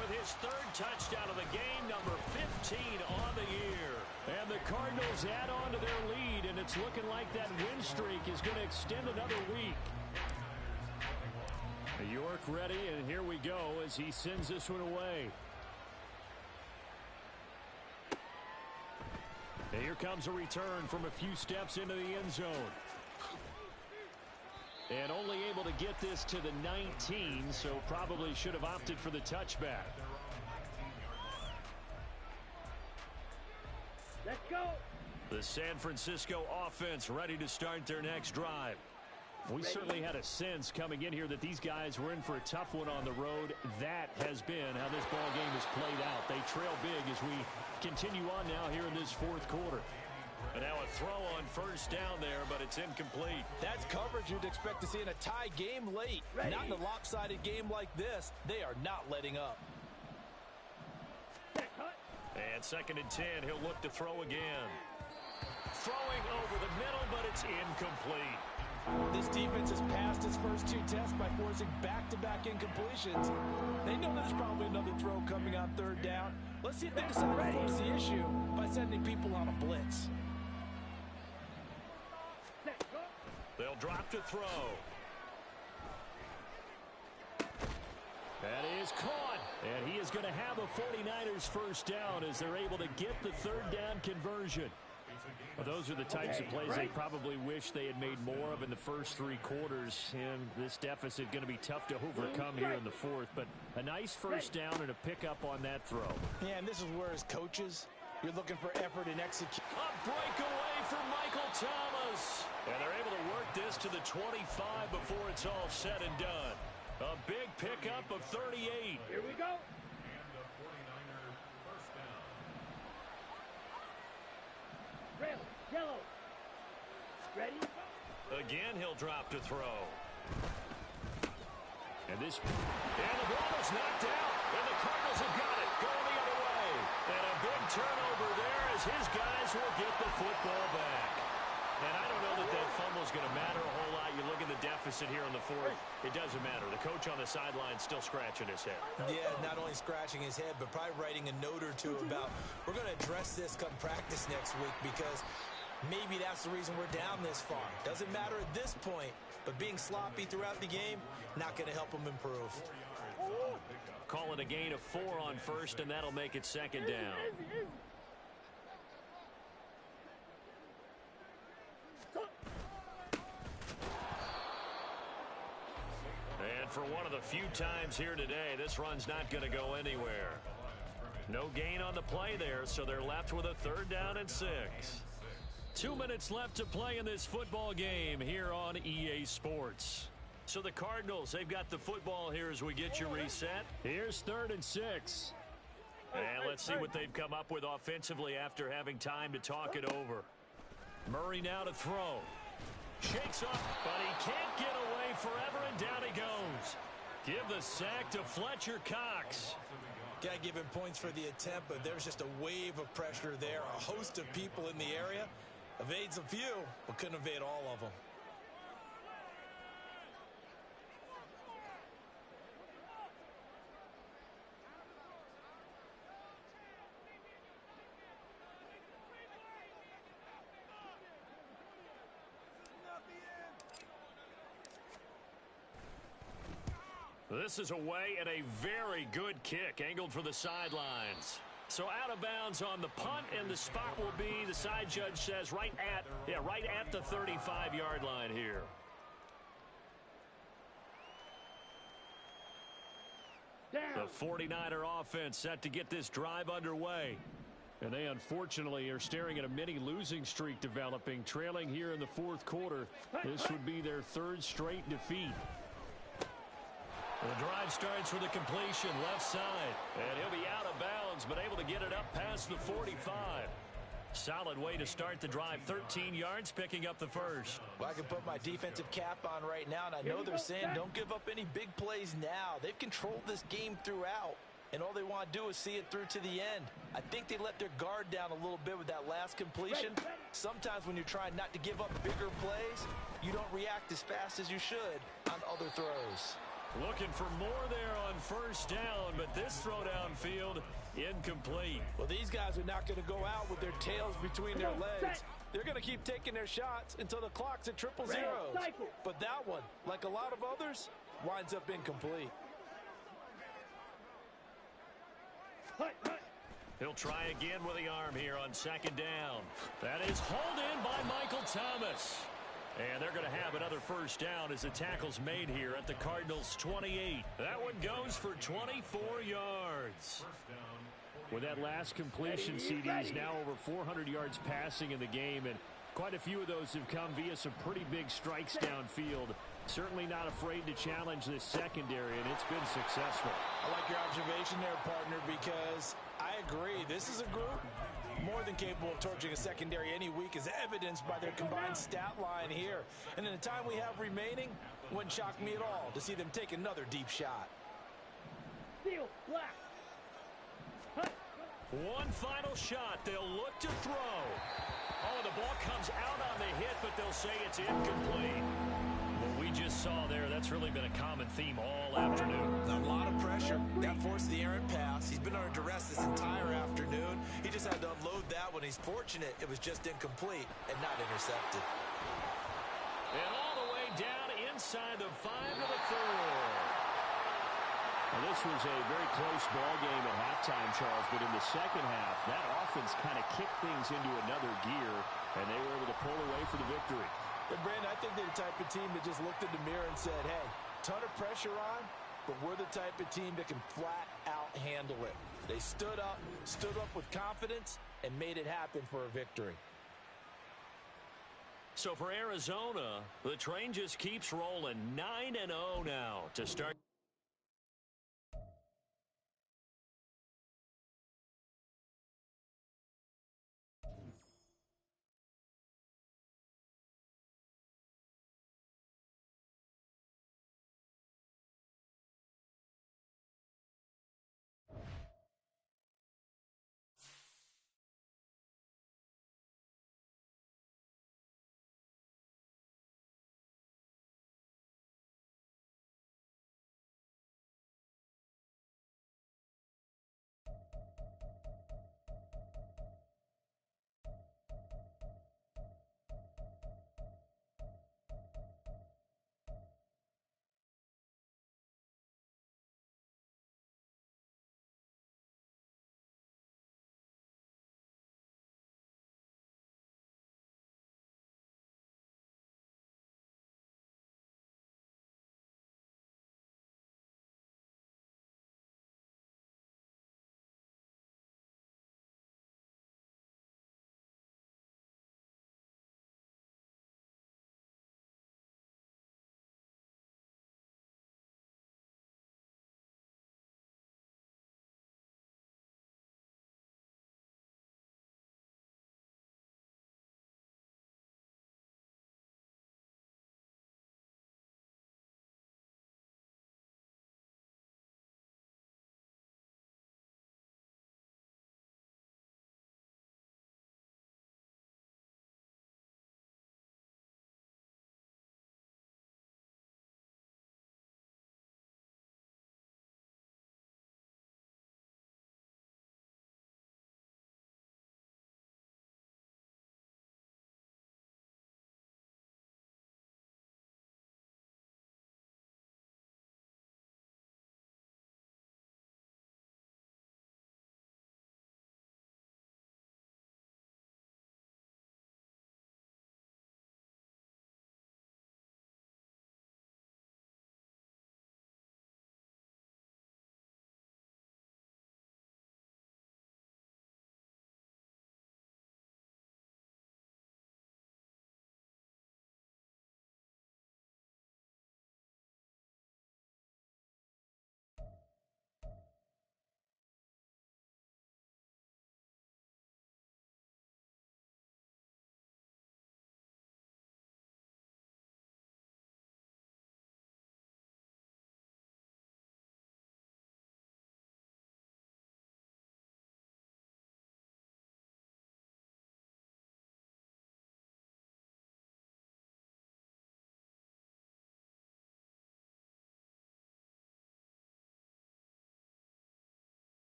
with his 3rd touchdown of the game, number 15 on the year. And the Cardinals add on to their lead, and it's looking like that win streak is going to extend another week. York ready, and here we go as he sends this one away. And here comes a return from a few steps into the end zone. And only able to get this to the 19, so probably should have opted for the touchback. Let's go. The San Francisco offense ready to start their next drive. We certainly had a sense coming in here that these guys were in for a tough one on the road. That has been how this ball game has played out. They trail big as we continue on now here in this 4th quarter. And now a throw on 1st down there, but it's incomplete. That's coverage you'd expect to see in a tie game late. Not in a lopsided game like this. They are not letting up. And 2nd and 10, he'll look to throw again. Throwing over the middle, but it's incomplete. This defense has passed its first 2 tests by forcing back-to-back incompletions. They know there's probably another throw coming on 3rd down. Let's see if they decide to force the issue by sending people on a blitz. They'll drop to throw. That is caught. And he is going to have a 49ers 1st down as they're able to get the 3rd down conversion. Well, those are the types of plays they probably wish they had made more of in the first 3 quarters. And this deficit going to be tough to overcome here in the 4th. But a nice 1st down and a pickup on that throw. Yeah, and this is where as coaches, you're looking for effort and execution. A breakaway for Michael Thomas. And they're able to work this to the 25 before it's all said and done. A big pickup of 38. Here we go. Red, yellow. Ready? Again, he'll drop to throw. And the ball is knocked out, and the Cardinals have got it, going the other way. And a big turnover there as his guys will get the football back. And I don't know that fumble is going to matter a whole lot. You look at the deficit here in the fourth, it doesn't matter. The coach on the sideline still scratching his head. Yeah, not only scratching his head, but probably writing a note or two about, we're going to address this come practice next week because maybe that's the reason we're down this far. Doesn't matter at this point, but being sloppy throughout the game, not going to help them improve. Call it a gain of 4 on first, and that'll make it second down. And for one of the few times here today, this run's not going to go anywhere. No gain on the play there, so they're left with a 3rd down and 6. 2 minutes left to play in this football game here on EA Sports. So the Cardinals, they've got the football here as we get you reset. Here's 3rd and 6. And let's see what they've come up with offensively after having time to talk it over. Murray now to throw. Shakes up, but he can't get away forever, and down he goes. Give the sack to Fletcher Cox. Got to give him points for the attempt, but there's just a wave of pressure there. A host of people in the area. Evades a few, but couldn't evade all of them. This is away and a very good kick, angled for the sidelines. So out of bounds on the punt, and the spot will be, the side judge says, right at the 35-yard line here. Down. The 49er offense set to get this drive underway. And they unfortunately are staring at a mini losing streak developing, trailing here in the 4th quarter. This would be their 3rd straight defeat. The drive starts with a completion left side, and he'll be out of bounds, but able to get it up past the 45. Solid way to start the drive, 13 yards, picking up the first. Well, I can put my defensive cap on right now, and I know they're saying don't give up any big plays now. They've controlled this game throughout, and all they want to do is see it through to the end. I think they let their guard down a little bit with that last completion. Sometimes when you're trying not to give up bigger plays, you don't react as fast as you should on other throws. Looking for more there on first down, but this throw downfield incomplete. Well, these guys are not going to go out with their tails between their legs. They're going to keep taking their shots until the clock's at 000. But that one, like a lot of others, winds up incomplete. He'll try again with the arm here on second down. That is hauled in by Michael Thomas. And they're going to have another first down as the tackle's made here at the Cardinals' 28. That one goes for 24 yards. With that last completion, CD's now over 400 yards passing in the game, and quite a few of those have come via some pretty big strikes downfield. Certainly not afraid to challenge this secondary, and it's been successful. I like your observation there, partner, because I agree. This is a group more than capable of torching a secondary any week, as evidenced by their combined stat line here. And in the time we have remaining, it wouldn't shock me at all to see them take another deep shot. Steel, black. One final shot. They'll look to throw. Oh, the ball comes out on the hit, but they'll say it's incomplete. What we just saw there, that's really been a common theme all afternoon. A lot of pressure. That forced the errant pass. He's been under duress this entire afternoon. He just had to unload that one. He's fortunate it was just incomplete and not intercepted. And all the way down inside the 5 to the 4. Now, this was a very close ball game at halftime, Charles, but in the second half, that offense kind of kicked things into another gear, and they were able to pull away for the victory. But, Brandon, I think they're the type of team that just looked in the mirror and said, hey, ton of pressure on, but we're the type of team that can flat out handle it. They stood up with confidence, and made it happen for a victory. So for Arizona, the train just keeps rolling. 9-0 now to start.